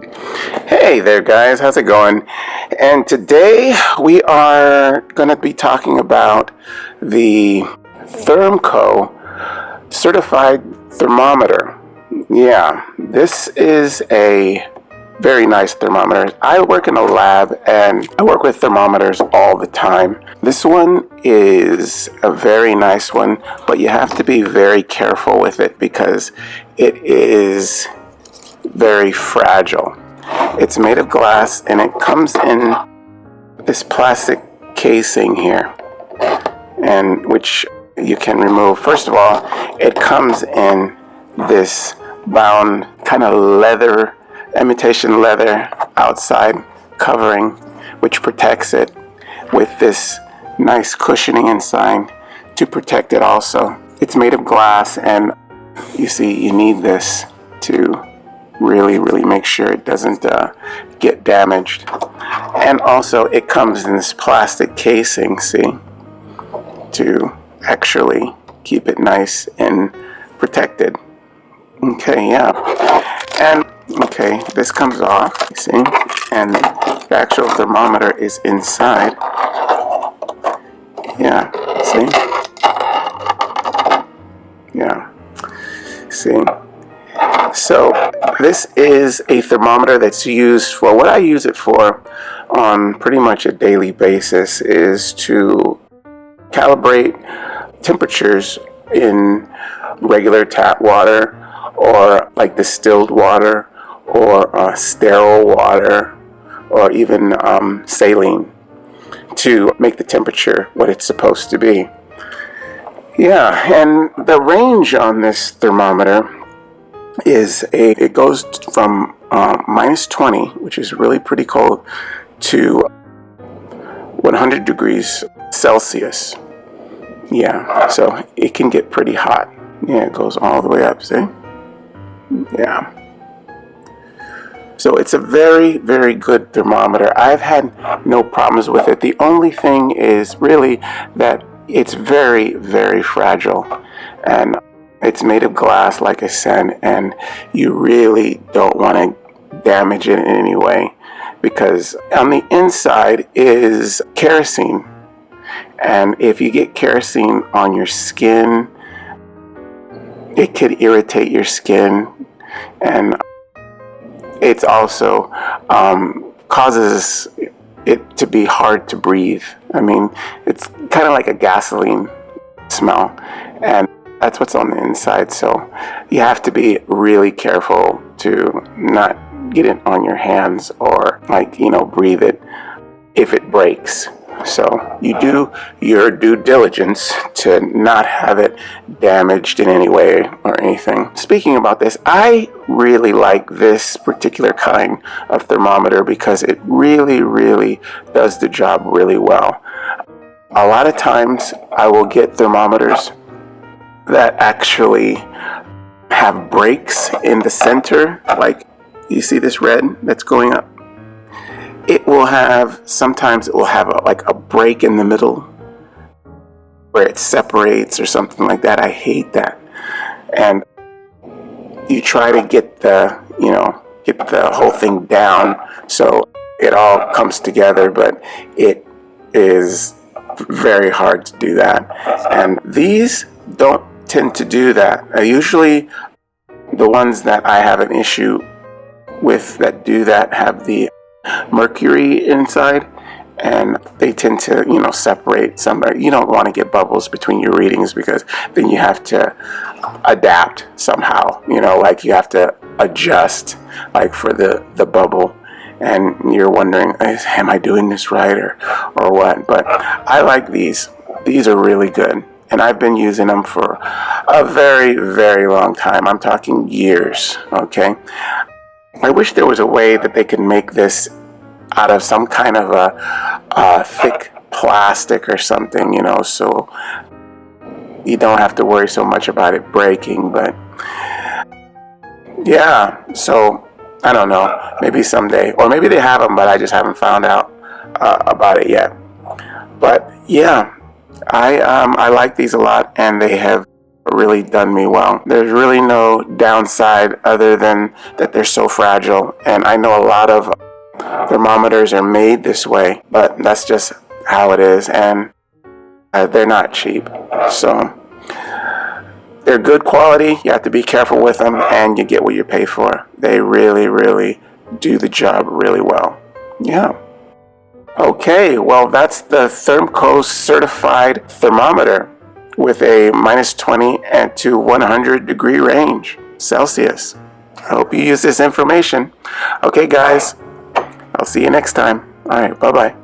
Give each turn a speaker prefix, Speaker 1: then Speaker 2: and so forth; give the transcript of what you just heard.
Speaker 1: Hey there guys, how's it going? And today we are going to be talking about the Thermco certified thermometer. Yeah, this is a very nice thermometer. I work in a lab and I work with thermometers all the time. This one is a very nice one, but you have to be very careful with it because it is very fragile. It's made of glass and it comes in this plastic casing here, and which you can remove. First of all, it comes in this bound kind of leather, imitation leather outside covering, which protects it with this nice cushioning inside to protect it also. It's made of glass, and you see you need this to really make sure it doesn't get damaged. And also it comes in this plastic casing, see, to actually keep it nice and protected. Okay, yeah. And okay, this comes off, you see, and the actual thermometer is inside. Yeah, see? Yeah, see? So this is a thermometer that's used for, what I use it for on pretty much a daily basis is to calibrate temperatures in regular tap water, or like distilled water, or sterile water, or even saline, to make the temperature what it's supposed to be. Yeah, and the range on this thermometer is it goes from minus 20, which is really pretty cold, to 100 degrees Celsius. Yeah, so it can get pretty hot. Yeah, it goes all the way up, see? Yeah. So it's a very good thermometer. I've had no problems with it. The only thing is really that it's very fragile, and it's made of glass, like I said, and you really don't want to damage it in any way, because on the inside is kerosene, and if you get kerosene on your skin, it could irritate your skin, and it's also causes it to be hard to breathe. I mean, it's kind of like a gasoline smell, and that's what's on the inside. So you have to be really careful to not get it on your hands, or breathe it if it breaks. So you do your due diligence to not have it damaged in any way or anything. Speaking about this, I really like this particular kind of thermometer because it really does the job really well. A lot of times I will get thermometers that actually have breaks in the center, like you see this red that's going up. Sometimes it will have a break in the middle where it separates or something like that. I hate that. And you try to get the whole thing down so it all comes together, but it is very hard to do that. And these don't tend to do that. Usually the ones that I have an issue with that do that have the mercury inside, and they tend to separate some. You don't want to get bubbles between your readings, because then you have to adapt somehow, like you have to adjust like for the bubble, and you're wondering, am I doing this right or what? But I like these are really good, and I've been using them for a very long time. I'm talking years. Okay, I wish there was a way that they could make this out of some kind of a thick plastic or something, so you don't have to worry so much about it breaking. But yeah, so I don't know, maybe someday, or maybe they have them, but I just haven't found out about it yet. But yeah, I like these a lot, and they have really done me well. There's really no downside other than that they're so fragile. And I know a lot of thermometers are made this way, but that's just how it is. And they're not cheap. So they're good quality. You have to be careful with them, and you get what you pay for. They really, really do the job really well. Yeah. Okay, well, that's the Thermco certified thermometer with a minus 20 and to 100 degree range Celsius. I hope you use this information. Okay, guys, I'll see you next time. All right, bye-bye.